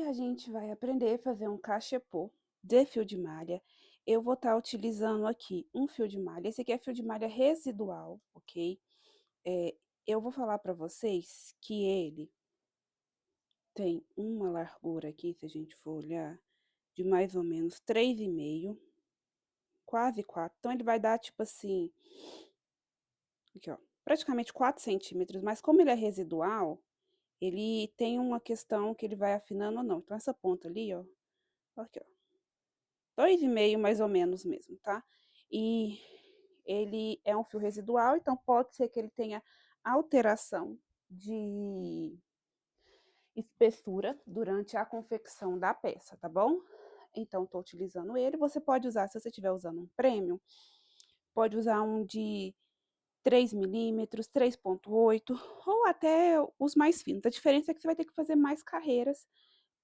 a gente vai aprender a fazer um cachepô de fio de malha. Eu vou estar utilizando aqui um fio de malha. Esse aqui é fio de malha residual, ok? Eu vou falar para vocês que ele tem uma largura aqui, se a gente for olhar, de mais ou menos 3,5, quase 4. Então, ele vai dar, tipo assim, aqui, ó, praticamente 4 centímetros. Mas como ele é residual, ele tem uma questão que ele vai afinando ou não. Então, essa ponta ali, ó, aqui, ó. 2,5 mais ou menos mesmo, tá? E ele é um fio residual, então pode ser que ele tenha alteração de espessura durante a confecção da peça, tá bom? Então, tô utilizando ele. Você pode usar, se você estiver usando um premium, pode usar um de 3 milímetros, 3,8 ou até os mais finos. A diferença é que você vai ter que fazer mais carreiras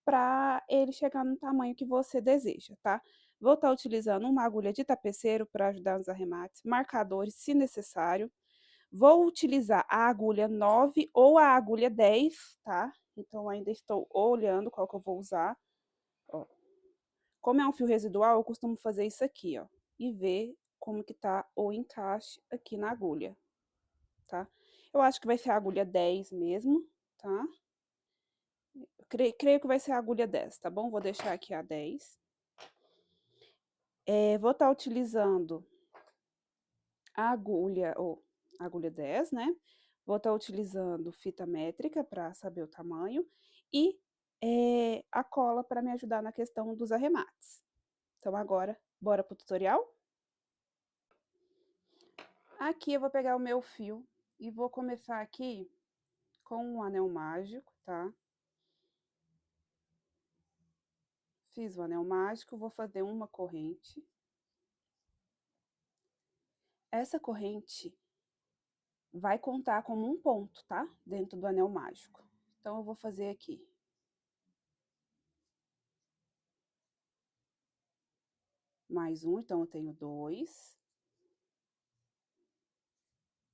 para ele chegar no tamanho que você deseja, tá? Vou estar utilizando uma agulha de tapeceiro para ajudar nos arremates, marcadores, se necessário. Vou utilizar a agulha 9 ou a agulha 10, tá? Então, ainda estou olhando qual que eu vou usar. Ó. Como é um fio residual, eu costumo fazer isso aqui, ó, e ver como que tá o encaixe aqui na agulha, tá? Eu acho que vai ser a agulha 10 mesmo, tá? Creio que vai ser a agulha 10, tá bom? Vou deixar aqui a 10. Vou estar utilizando a agulha, ou agulha 10, né? Vou estar utilizando fita métrica para saber o tamanho e a cola para me ajudar na questão dos arremates. Então, agora, bora pro tutorial? Aqui eu vou pegar o meu fio e vou começar aqui com um anel mágico, tá? Fiz o anel mágico, vou fazer uma corrente. Essa corrente vai contar como um ponto, tá? Dentro do anel mágico. Então, eu vou fazer aqui. Mais um, então, eu tenho 2,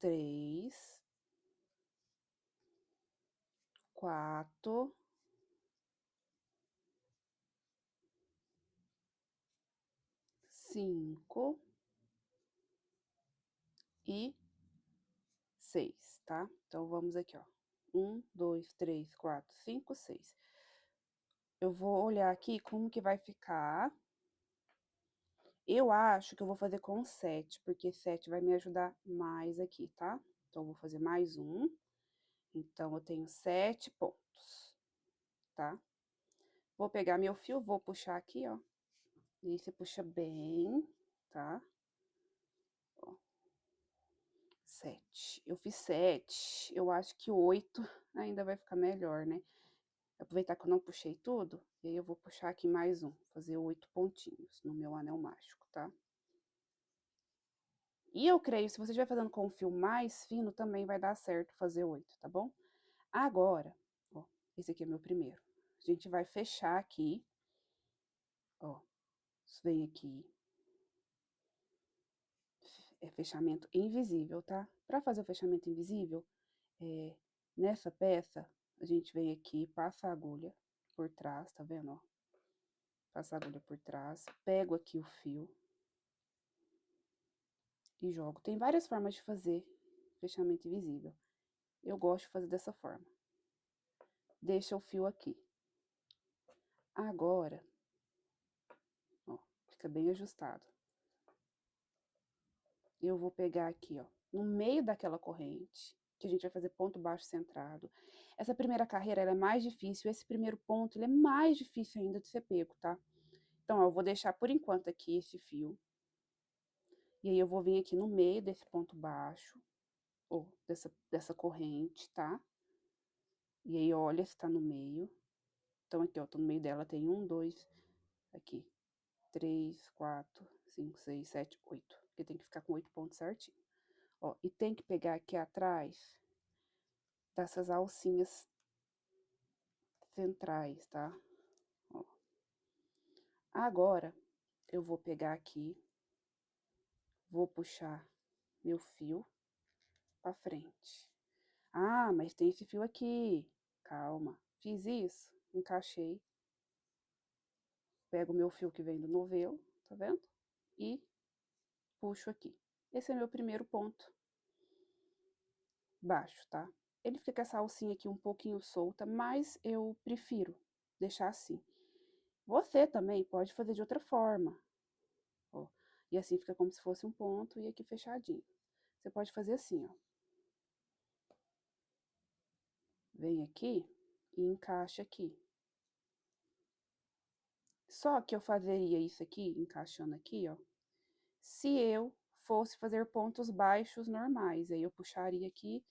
3, 4, 5 e 6, tá? Então, vamos aqui, ó. 1, 2, 3, 4, 5, 6. Eu vou olhar aqui como que vai ficar. Eu acho que eu vou fazer com 7, porque 7 vai me ajudar mais aqui, tá? Então, eu vou fazer mais um. Então, eu tenho 7 pontos, tá? Vou pegar meu fio, vou puxar aqui, ó. E você puxa bem, tá? Ó, 7. Eu fiz 7, eu acho que 8 ainda vai ficar melhor, né? Aproveitar que eu não puxei tudo, e aí eu vou puxar aqui mais um, fazer 8 pontinhos no meu anel mágico, tá? E eu creio, se você estiver fazendo com um fio mais fino, também vai dar certo fazer 8, tá bom? Agora, ó, esse aqui é meu primeiro. A gente vai fechar aqui, ó, vem aqui. É fechamento invisível, tá? Para fazer o fechamento invisível, nessa peça, a gente vem aqui, passa a agulha por trás, tá vendo, ó? Passa a agulha por trás, pego aqui o fio e jogo. Tem várias formas de fazer fechamento invisível. Eu gosto de fazer dessa forma. Deixa o fio aqui. Agora, ó, fica bem ajustado. Eu vou pegar aqui, ó, no meio daquela corrente, que a gente vai fazer ponto baixo centrado. Essa primeira carreira, ela é mais difícil, esse primeiro ponto, ele é mais difícil ainda de ser pego, tá? Então, ó, eu vou deixar por enquanto aqui esse fio. E aí, eu vou vir aqui no meio desse ponto baixo, ou dessa corrente, tá? E aí, olha se tá no meio. Então, aqui, ó, tô no meio dela, tem 1, 2, aqui, 3, 4, 5, 6, 7, 8. Porque tem que ficar com 8 pontos certinho. Ó, e tem que pegar aqui atrás dessas alcinhas centrais, tá? Ó. Agora, eu vou pegar aqui, vou puxar meu fio pra frente. Ah, mas tem esse fio aqui. Calma. Fiz isso, encaixei, pego o meu fio que vem do novelo, tá vendo? E puxo aqui. Esse é meu primeiro ponto baixo, tá? Ele fica com essa alcinha aqui um pouquinho solta, mas eu prefiro deixar assim. Você também pode fazer de outra forma, ó. E assim fica como se fosse um ponto e aqui fechadinho. Você pode fazer assim, ó. Vem aqui e encaixa aqui. Só que eu fazeria isso aqui, encaixando aqui, ó, se eu fosse fazer pontos baixos normais. Aí eu puxaria aqui,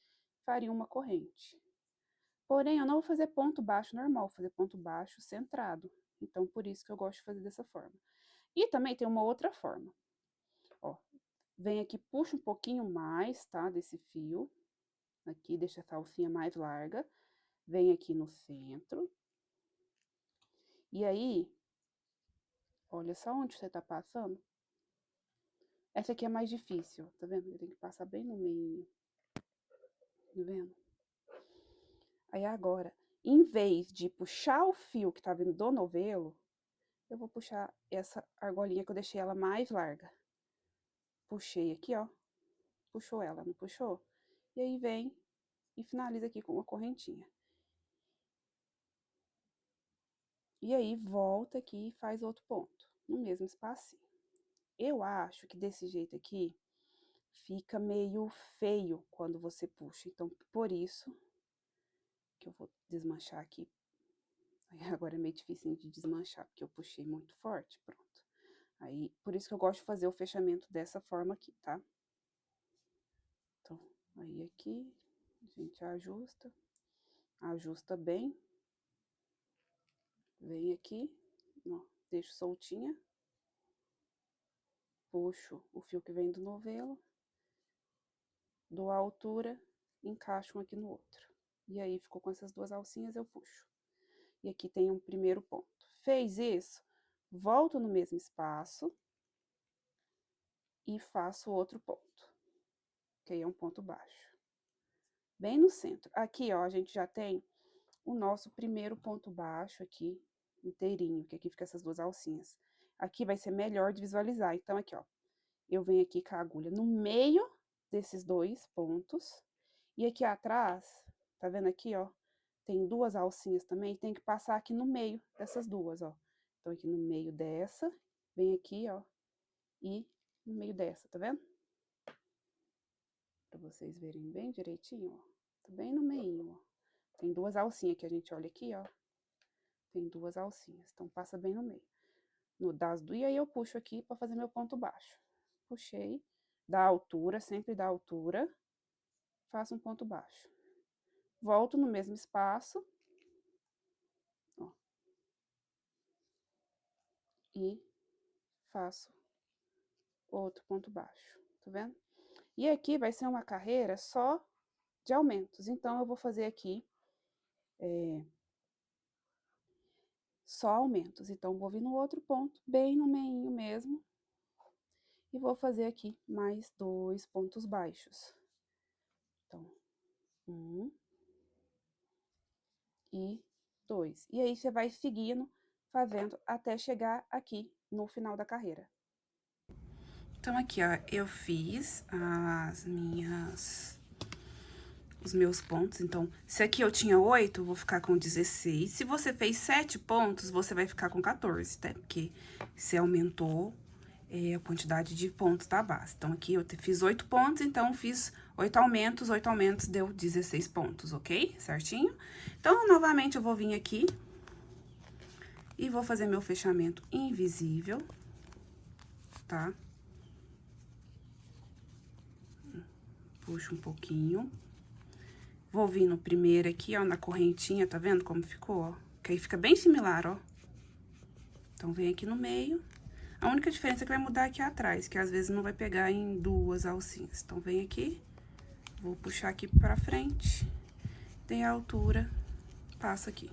faria uma corrente. Porém, eu não vou fazer ponto baixo normal, vou fazer ponto baixo centrado. Então, por isso que eu gosto de fazer dessa forma. E também tem uma outra forma. Ó, vem aqui, puxa um pouquinho mais, tá, desse fio. Aqui, deixa essa alcinha mais larga. Vem aqui no centro. E aí, olha só onde você tá passando. Essa aqui é mais difícil, tá vendo? Eu tenho que passar bem no meio. Tá vendo? Aí agora, em vez de puxar o fio que tá vindo do novelo, eu vou puxar essa argolinha que eu deixei ela mais larga. Puxei aqui, ó. Puxou ela, não puxou? E aí vem e finaliza aqui com uma correntinha. E aí volta aqui e faz outro ponto, no mesmo espacinho. Eu acho que desse jeito aqui fica meio feio quando você puxa. Então, por isso que eu vou desmanchar aqui. Agora é meio difícil de desmanchar, porque eu puxei muito forte, pronto. Aí, por isso que eu gosto de fazer o fechamento dessa forma aqui, tá? Então, aí aqui, a gente ajusta bem. Vem aqui, ó, deixo soltinha. Puxo o fio que vem do novelo, dou a altura, encaixo um aqui no outro. E aí, ficou com essas duas alcinhas, eu puxo. E aqui tem um primeiro ponto. Fez isso, volto no mesmo espaço e faço outro ponto, que aí é um ponto baixo. Bem no centro. Aqui, ó, a gente já tem o nosso primeiro ponto baixo aqui, inteirinho, que aqui fica essas duas alcinhas. Aqui vai ser melhor de visualizar. Então, aqui, ó, eu venho aqui com a agulha no meio desses dois pontos. E aqui atrás, tá vendo aqui, ó? Tem duas alcinhas também, tem que passar aqui no meio dessas duas, ó. Então, aqui no meio dessa, vem aqui, ó, e no meio dessa, tá vendo? Pra vocês verem bem direitinho, ó. Tá bem no meio, ó. Tem duas alcinhas que a gente olha aqui, ó. Tem duas alcinhas, então passa bem no meio. No das duas, e aí eu puxo aqui pra fazer meu ponto baixo. Puxei, dá altura, sempre dá altura, faço um ponto baixo. Volto no mesmo espaço, ó, e faço outro ponto baixo, tá vendo? E aqui vai ser uma carreira só de aumentos, então eu vou fazer aqui só aumentos. Então, vou vir no outro ponto, bem no meinho mesmo, e vou fazer aqui mais dois pontos baixos. Então, um e dois. E aí, você vai seguindo, fazendo até chegar aqui no final da carreira. Então, aqui, ó, eu fiz os meus pontos. Então, se aqui eu tinha 8, eu vou ficar com 16. Se você fez 7 pontos, você vai ficar com 14, tá? Porque você aumentou a quantidade de pontos da base. Então, aqui eu fiz 8 pontos, então fiz 8 aumentos deu 16 pontos, ok? Certinho? Então, novamente, eu vou vir aqui e vou fazer meu fechamento invisível, tá? Puxo um pouquinho. Vou vir no primeiro aqui, ó, na correntinha, tá vendo como ficou, ó? Que aí fica bem similar, ó. Então, vem aqui no meio. A única diferença é que vai mudar aqui atrás, que às vezes não vai pegar em duas alcinhas. Então, vem aqui, vou puxar aqui pra frente, dei a altura, passo aqui.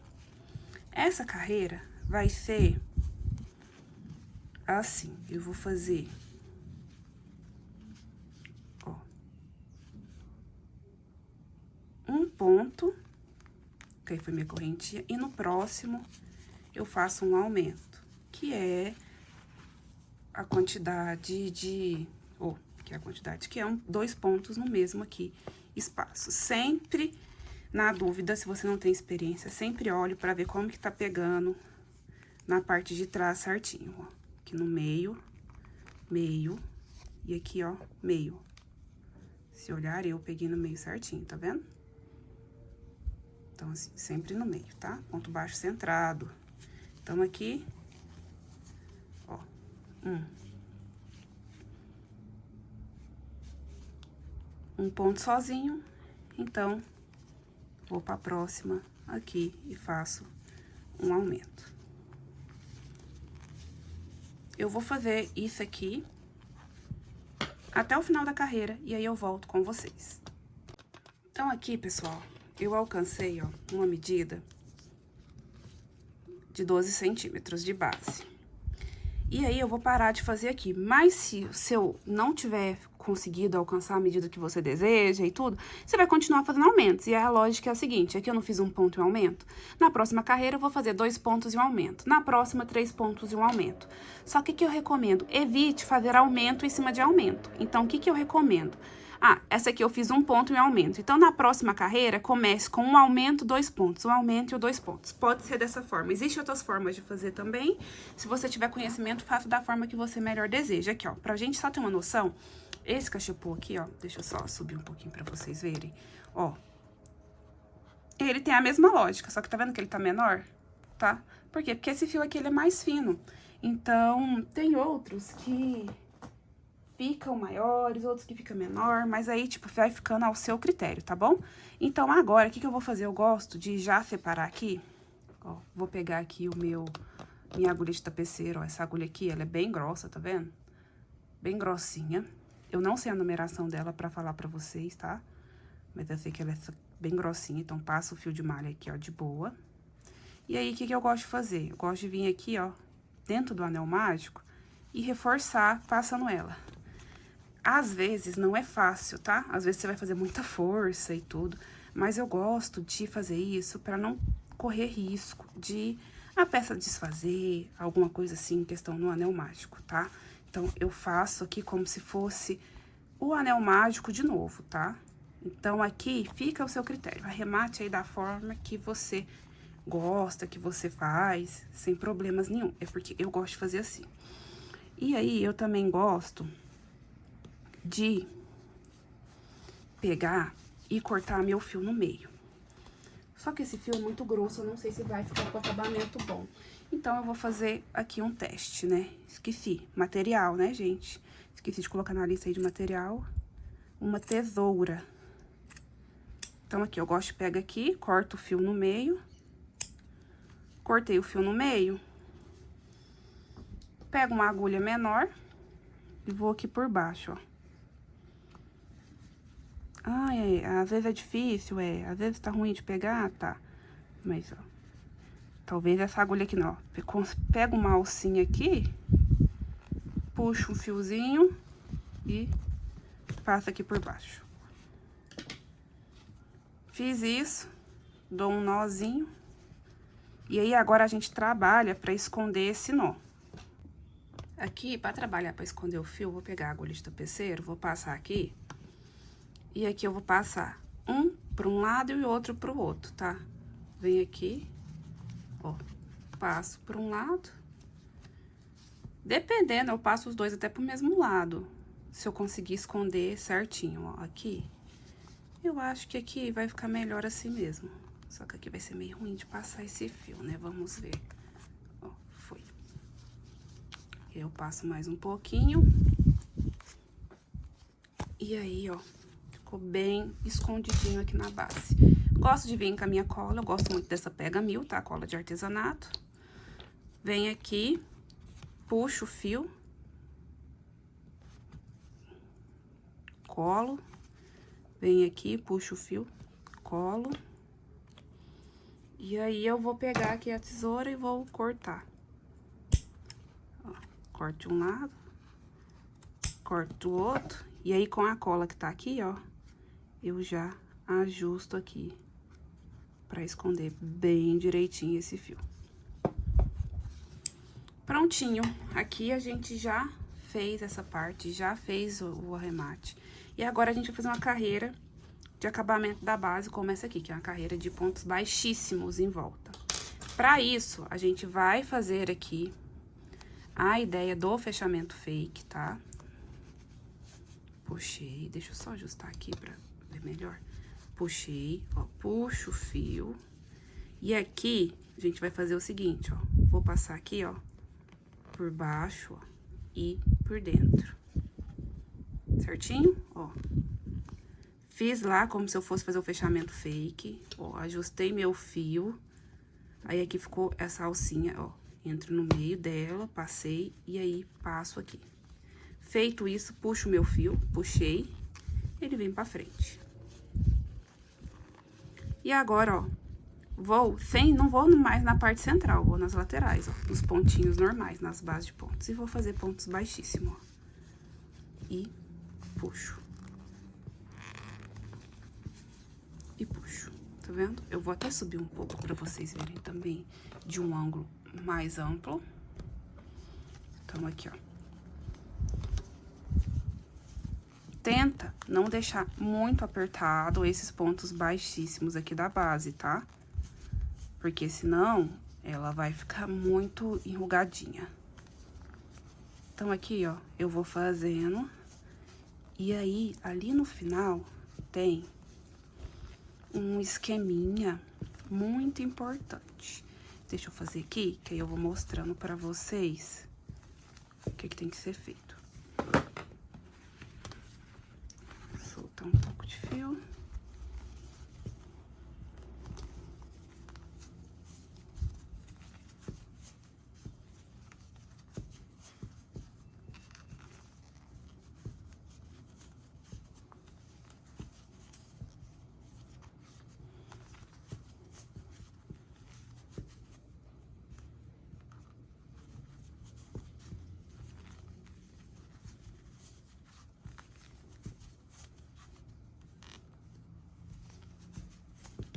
Essa carreira vai ser assim, eu vou fazer, ó, um ponto, que aí foi minha correntinha, e no próximo eu faço um aumento. que é a quantidade de... que é 2 pontos no mesmo aqui espaço. Sempre, na dúvida, se você não tem experiência, sempre olhe pra ver como que tá pegando na parte de trás certinho, ó. Aqui no meio, meio, e aqui, ó, meio. Se olhar, eu peguei no meio certinho, tá vendo? Então, assim, sempre no meio, tá? Ponto baixo centrado. Então, aqui, ó, um ponto sozinho, então, vou pra próxima aqui e faço um aumento. Eu vou fazer isso aqui até o final da carreira, e aí eu volto com vocês. Então, aqui, pessoal, eu alcancei, ó, uma medida de 12 centímetros de base. E aí, eu vou parar de fazer aqui. Mas se eu não tiver conseguido alcançar a medida que você deseja e tudo, você vai continuar fazendo aumentos. E a lógica é a seguinte, aqui eu não fiz um ponto e um aumento. Na próxima carreira, eu vou fazer 2 pontos e um aumento. Na próxima, 3 pontos e um aumento. Só que o que eu recomendo? Evite fazer aumento em cima de aumento. Então, o que eu recomendo? Ah, essa aqui eu fiz um ponto e um aumento. Então, na próxima carreira, comece com um aumento, 2 pontos. Um aumento e 2 pontos. Pode ser dessa forma. Existem outras formas de fazer também. Se você tiver conhecimento, faça da forma que você melhor deseja. Aqui, ó, pra gente só ter uma noção, esse cachepô aqui, ó, deixa eu só subir um pouquinho pra vocês verem. Ó, ele tem a mesma lógica, só que tá vendo que ele tá menor? Tá? Por quê? Porque esse fio aqui, ele é mais fino. Então, tem outros que ficam maiores, outros que ficam menor, mas aí, tipo, vai ficando ao seu critério, tá bom? Então, agora, o que eu vou fazer? Eu gosto de já separar aqui, ó, vou pegar aqui minha agulha de tapeceiro, ó, essa agulha aqui, ela é bem grossa, tá vendo? Bem grossinha. Eu não sei a numeração dela pra falar pra vocês, tá? Mas eu sei que ela é bem grossinha, então passa o fio de malha aqui, ó, de boa. E aí, o que eu gosto de fazer? Eu gosto de vir aqui, ó, dentro do anel mágico e reforçar passando ela. Às vezes não é fácil, tá? Às vezes você vai fazer muita força e tudo, mas eu gosto de fazer isso pra não correr risco de a peça desfazer, alguma coisa assim, em questão no anel mágico, tá? Então, eu faço aqui como se fosse o anel mágico de novo, tá? Então, aqui fica ao seu critério. Arremate aí da forma que você gosta, que você faz, sem problemas nenhum. É porque eu gosto de fazer assim. E aí, eu também gosto de pegar e cortar meu fio no meio. Só que esse fio é muito grosso, eu não sei se vai ficar com acabamento bom. Então, eu vou fazer aqui um teste, né? Esqueci. Material, né, gente? Esqueci de colocar na lista aí de material. Uma tesoura. Então, aqui, eu gosto de pegar aqui, corto o fio no meio. Cortei o fio no meio. Pego uma agulha menor e vou aqui por baixo, ó. Às vezes é difícil, às vezes tá ruim de pegar, tá. Mas, ó, talvez essa agulha aqui não, ó. Pego uma alcinha aqui, puxo um fiozinho e passo aqui por baixo. Fiz isso, dou um nozinho. E aí, agora a gente trabalha pra esconder esse nó. Aqui, pra trabalhar pra esconder o fio, vou pegar a agulha de tapeceiro, vou passar aqui. E aqui eu vou passar um para um lado e o outro para o outro, tá? Vem aqui, ó, passo para um lado. Dependendo, eu passo os dois até pro mesmo lado. Se eu conseguir esconder certinho, ó, aqui. Eu acho que aqui vai ficar melhor assim mesmo. Só que aqui vai ser meio ruim de passar esse fio, né? Vamos ver. Ó, foi. Eu passo mais um pouquinho. E aí, ó, ficou bem escondidinho aqui na base. Gosto de vir com a minha cola, eu gosto muito dessa Pega 1000, tá? Cola de artesanato. Vem aqui, puxo o fio. Colo. Vem aqui, puxo o fio, colo. E aí, eu vou pegar aqui a tesoura e vou cortar. Ó, corto um lado, corto o outro. E aí, com a cola que tá aqui, ó, eu já ajusto aqui pra esconder bem direitinho esse fio. Prontinho, aqui a gente já fez essa parte, já fez o arremate. E agora a gente vai fazer uma carreira de acabamento da base, como essa aqui, que é uma carreira de pontos baixíssimos em volta. Para isso, a gente vai fazer aqui a ideia do fechamento fake, tá? Puxei, deixa eu só ajustar aqui pra ver melhor. Puxei, ó, puxo o fio. E aqui, a gente vai fazer o seguinte, ó. Vou passar aqui, ó, por baixo, ó, e por dentro. Certinho? Ó. Fiz lá como se eu fosse fazer o fechamento fake, ó, ajustei meu fio. Aí, aqui ficou essa alcinha, ó, entro no meio dela, passei e aí passo aqui. Feito isso, puxo o meu fio, puxei, ele vem pra frente. E agora, ó, não vou mais na parte central, vou nas laterais, ó, nos pontinhos normais, nas bases de pontos. E vou fazer pontos baixíssimos, ó. E puxo. E puxo, tá vendo? Eu vou até subir um pouco pra vocês verem também de um ângulo mais amplo. Então, aqui, ó. Tenta não deixar muito apertado esses pontos baixíssimos aqui da base, tá? Porque senão ela vai ficar muito enrugadinha. Então, aqui, ó, eu vou fazendo. E aí, ali no final, tem um esqueminha muito importante. Deixa eu fazer aqui, que aí eu vou mostrando pra vocês o que tem que ser feito. Soltar um pouco de fio.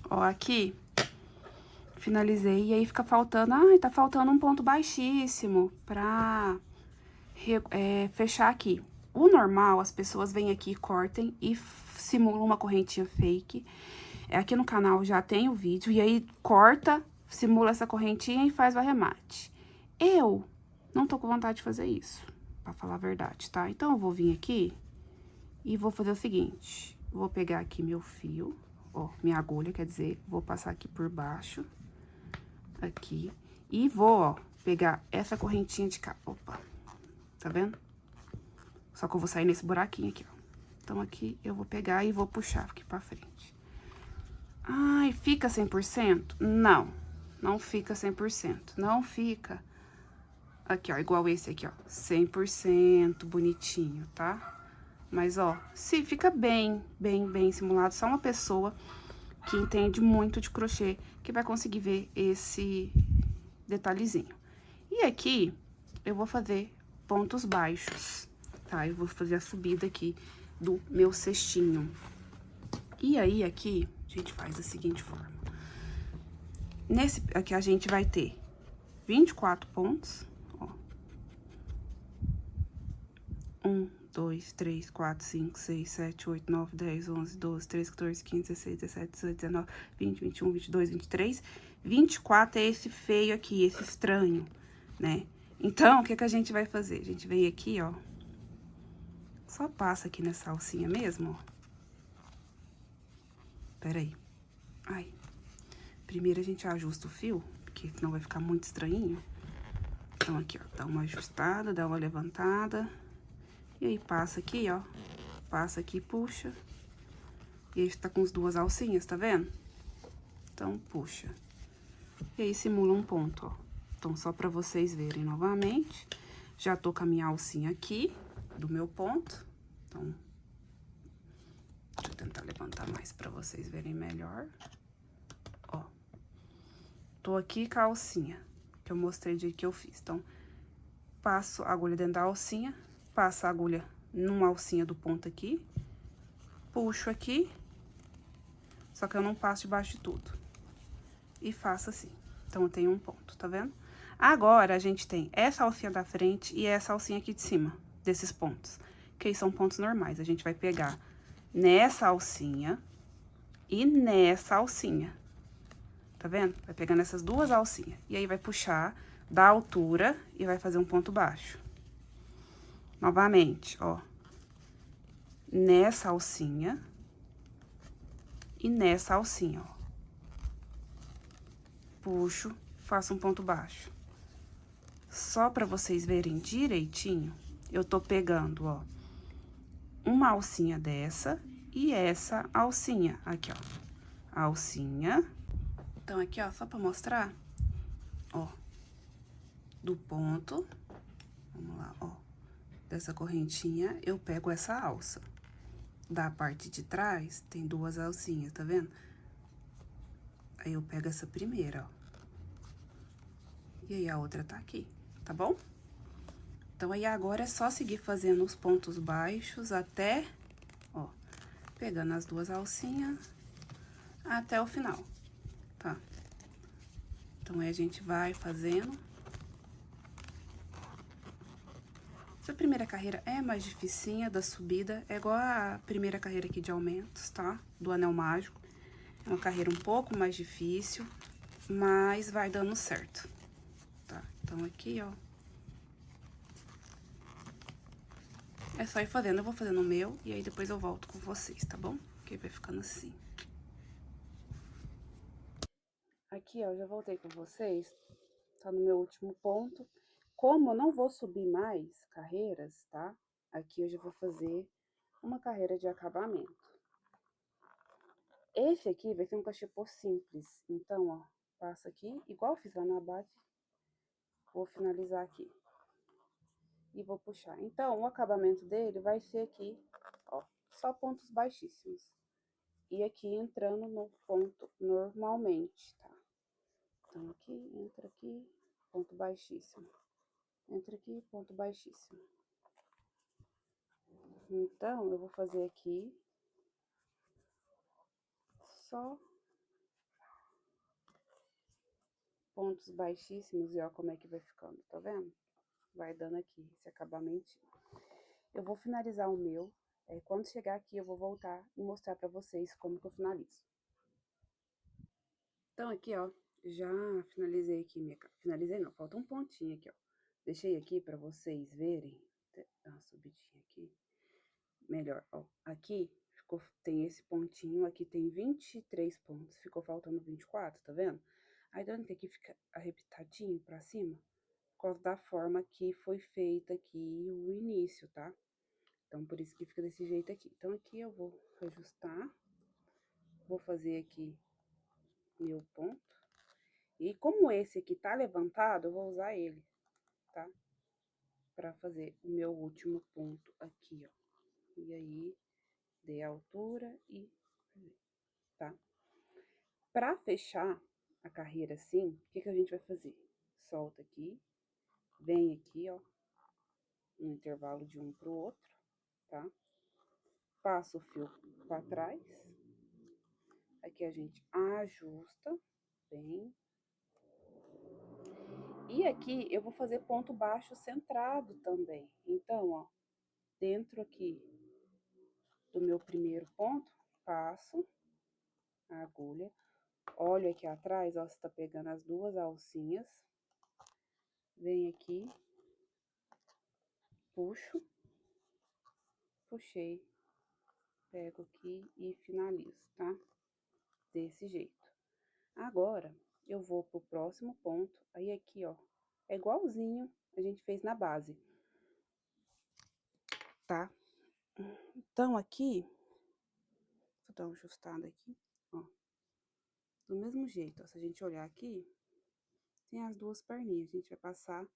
Ó, aqui, finalizei, e aí fica faltando, tá faltando um ponto baixíssimo pra fechar aqui. O normal, as pessoas vêm aqui, cortem e simulam uma correntinha fake. Aqui no canal já tem o vídeo, e aí corta, simula essa correntinha e faz o arremate. Eu não tô com vontade de fazer isso, pra falar a verdade, tá? Então, eu vou vir aqui e vou fazer o seguinte, vou pegar aqui meu fio, ó, minha agulha, quer dizer, vou passar aqui por baixo, aqui, e vou, ó, pegar essa correntinha de cá, opa, tá vendo? Só que eu vou sair nesse buraquinho aqui, ó. Então, aqui eu vou pegar e vou puxar aqui pra frente. Ai, fica 100%? Não, não fica 100%, não fica, aqui, ó, igual esse aqui, ó, 100% bonitinho, tá? Mas, ó, se fica bem simulado, só uma pessoa que entende muito de crochê que vai conseguir ver esse detalhezinho. E aqui, eu vou fazer pontos baixos, tá? Eu vou fazer a subida aqui do meu cestinho. E aí, aqui, a gente faz da seguinte forma. Nesse aqui, a gente vai ter 24 pontos, ó. 1, 2, 3, 4, 5, 6, 7, 8, 9, 10, 11, 12, 13, 14, 15, 16, 17, 18, 19, 20, 21, 22, 23. 24 é esse feio aqui, esse estranho, né? Então, o que a gente vai fazer? A gente vem aqui, ó. Só passa aqui nessa alcinha mesmo, ó. Peraí. Ai. Primeiro a gente ajusta o fio, porque senão vai ficar muito estranhinho. Então, aqui, ó, dá uma ajustada, dá uma levantada. E aí, passa aqui, ó. Passa aqui, puxa. E aí, tá com as duas alcinhas, tá vendo? Então, puxa. E aí, simula um ponto, ó. Então, só pra vocês verem novamente. Já tô com a minha alcinha aqui, do meu ponto. Então, deixa eu tentar levantar mais pra vocês verem melhor. Ó. Tô aqui com a alcinha, que eu mostrei do jeito que eu fiz. Então, passo a agulha dentro da alcinha, passo a agulha numa alcinha do ponto aqui, puxo aqui, só que eu não passo debaixo de tudo. E faço assim. Então, eu tenho um ponto, tá vendo? Agora, a gente tem essa alcinha da frente e essa alcinha aqui de cima, desses pontos. Que aí são pontos normais. A gente vai pegar nessa alcinha e nessa alcinha. Tá vendo? Vai pegar nessas duas alcinhas. E aí, vai puxar da altura e vai fazer um ponto baixo. Novamente, ó. Nessa alcinha e nessa alcinha, ó. Puxo, faço um ponto baixo. Só pra vocês verem direitinho, eu tô pegando, ó, uma alcinha dessa e essa alcinha. Aqui, ó, a alcinha. Então, aqui, ó, só pra mostrar, ó, do ponto, vamos lá, ó, dessa correntinha, eu pego essa alça. Da parte de trás, tem duas alcinhas, tá vendo? Aí, eu pego essa primeira, ó. E aí, a outra tá aqui, tá bom? Então, aí, agora é só seguir fazendo os pontos baixos até, ó, pegando as duas alcinhas até o final, tá? Então, aí, a gente vai fazendo. Essa primeira carreira é mais dificinha da subida, é igual a primeira carreira aqui de aumentos, tá? Do anel mágico. É uma carreira um pouco mais difícil, mas vai dando certo, tá? Então, aqui, ó. É só ir fazendo, eu vou fazendo o meu e aí depois eu volto com vocês, tá bom? Que vai ficando assim. Aqui, ó, já voltei com vocês, tá no meu último ponto. Como eu não vou subir mais carreiras, tá? Aqui eu já vou fazer uma carreira de acabamento. Esse aqui vai ser um cachepô simples, então, ó, passa aqui, igual eu fiz lá na base, vou finalizar aqui. E vou puxar. Então, o acabamento dele vai ser aqui, ó, só pontos baixíssimos. E aqui entrando no ponto normalmente, tá? Então, entra aqui, ponto baixíssimo. Entra aqui, ponto baixíssimo. Então, eu vou fazer aqui só pontos baixíssimos e ó como é que vai ficando, tá vendo? Vai dando aqui esse acabamentinho. Eu vou finalizar o meu, quando chegar aqui eu vou voltar e mostrar pra vocês como que eu finalizo. Então, aqui, ó, já finalizei aqui finalizei não, falta um pontinho aqui, ó. Deixei aqui pra vocês verem, dar uma subidinha aqui, melhor, ó. Aqui tem esse pontinho, aqui tem 23 pontos, ficou faltando 24, tá vendo? Aí, dando que aqui fica arrebitadinho pra cima, por causa da forma que foi feita aqui o início, tá? Então, por isso que fica desse jeito aqui. Então, aqui eu vou ajustar, vou fazer aqui meu ponto. E como esse aqui tá levantado, eu vou usar ele, tá? Pra fazer o meu último ponto aqui, ó. E aí, dei a altura e... tá? Pra fechar a carreira assim, o que que a gente vai fazer? Solta aqui, vem aqui, ó, no intervalo de um pro outro, tá? Passa o fio pra trás. Aqui a gente ajusta bem. E aqui eu vou fazer ponto baixo centrado também. Então, ó, dentro aqui do meu primeiro ponto, passo a agulha, olho aqui atrás, ó, você tá pegando as duas alcinhas, vem aqui, puxo, puxei, pego aqui e finalizo, tá? Desse jeito. Agora, eu vou pro próximo ponto, aí aqui, ó, é igualzinho a gente fez na base, tá? Então, aqui, vou dar uma ajustada aqui, ó. Do mesmo jeito, ó, se a gente olhar aqui, tem as duas perninhas, a gente vai passar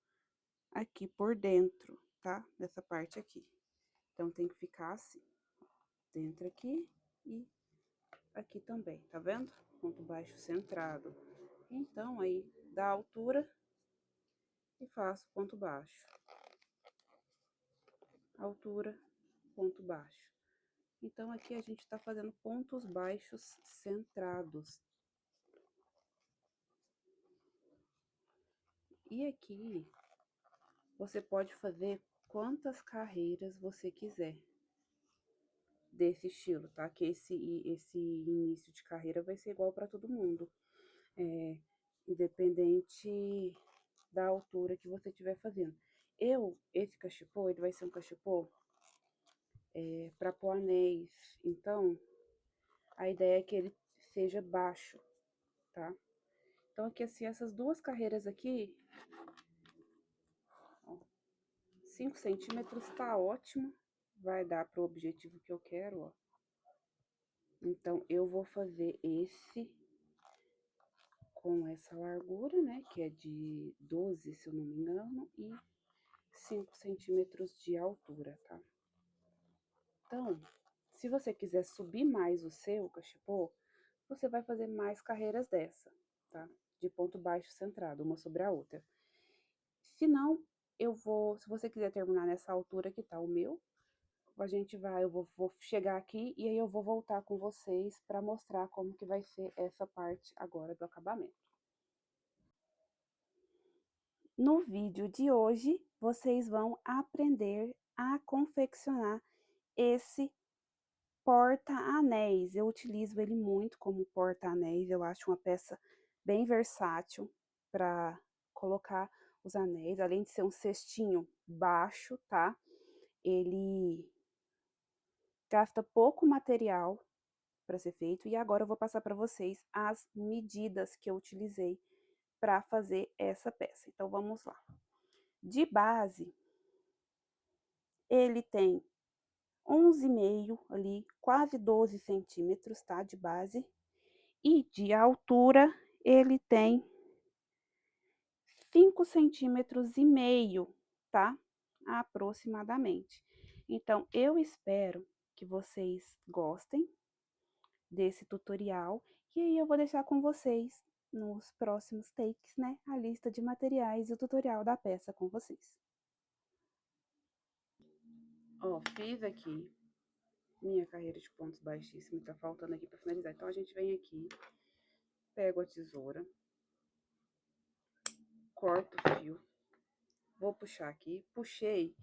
aqui por dentro, tá? Dessa parte aqui. Então, tem que ficar assim, dentro aqui e aqui também, tá vendo? Ponto baixo centrado. Então, aí, dá a altura e faço ponto baixo. Altura, ponto baixo. Então, aqui a gente tá fazendo pontos baixos centrados. E aqui, você pode fazer quantas carreiras você quiser desse estilo, tá? Que esse início de carreira vai ser igual para todo mundo. Independente da altura que você estiver fazendo. Esse cachepô, ele vai ser um cachepô para pôr anéis. Então, a ideia é que ele seja baixo, tá? Então, aqui assim, essas duas carreiras aqui, ó, 5 centímetros tá ótimo. Vai dar pro objetivo que eu quero, ó. Então, eu vou fazer esse com essa largura, né? Que é de 12, se eu não me engano, e 5 centímetros de altura, tá? Então, se você quiser subir mais o seu cachepô, você vai fazer mais carreiras dessa, tá? De ponto baixo centrado, uma sobre a outra. Se não, se você quiser terminar nessa altura que tá o meu, eu vou chegar aqui e aí eu vou voltar com vocês para mostrar como que vai ser essa parte agora do acabamento. No vídeo de hoje, vocês vão aprender a confeccionar esse porta-anéis. Eu utilizo ele muito como porta-anéis, eu acho uma peça bem versátil para colocar os anéis, além de ser um cestinho baixo, tá? Ele gasta pouco material para ser feito. E agora eu vou passar para vocês as medidas que eu utilizei para fazer essa peça. Então, vamos lá. De base, ele tem 11,5 ali, quase 12 centímetros, tá? De base. E de altura, ele tem 5,5 centímetros, tá? Aproximadamente. Então, eu espero que vocês gostem desse tutorial. E aí eu vou deixar com vocês, nos próximos takes, né, a lista de materiais e o tutorial da peça com vocês. Ó, fiz aqui minha carreira de pontos baixíssimos, tá faltando aqui pra finalizar. Então, a gente vem aqui, pego a tesoura, corto o fio, vou puxar aqui, puxei,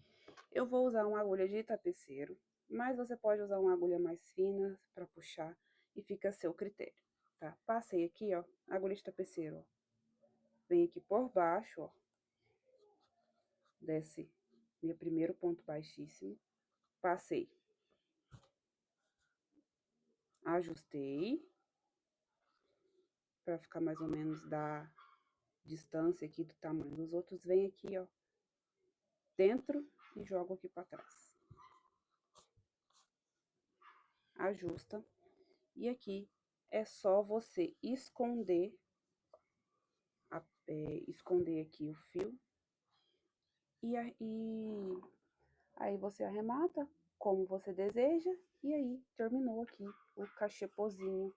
eu vou usar uma agulha de tapeceiro, mas você pode usar uma agulha mais fina pra puxar e fica a seu critério, tá? Passei aqui, ó, agulha de tapeceiro, ó. Vem aqui por baixo, ó, desce meu primeiro ponto baixíssimo, passei, ajustei, pra ficar mais ou menos da distância aqui do tamanho dos outros, vem aqui, ó, dentro e jogo aqui pra trás. Ajusta, e aqui é só você esconder, esconder aqui o fio, e aí você arremata como você deseja, e aí terminou aqui o cachepôzinho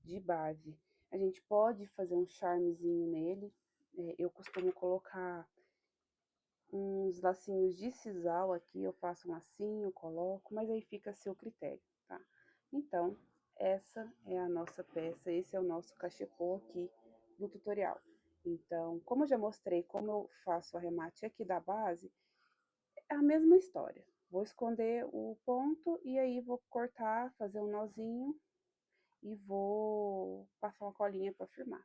de base. A gente pode fazer um charmezinho nele, eu costumo colocar uns lacinhos de sisal aqui, eu faço um lacinho, coloco, mas aí fica a seu critério, tá? Então, essa é a nossa peça, esse é o nosso cachepô aqui do tutorial. Então, como eu já mostrei como eu faço o arremate aqui da base, é a mesma história. Vou esconder o ponto e aí vou cortar, fazer um nozinho e vou passar uma colinha para firmar.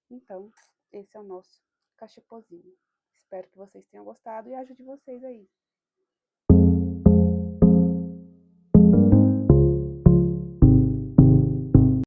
Então, esse é o nosso cachepôzinho. Espero que vocês tenham gostado e ajude vocês aí.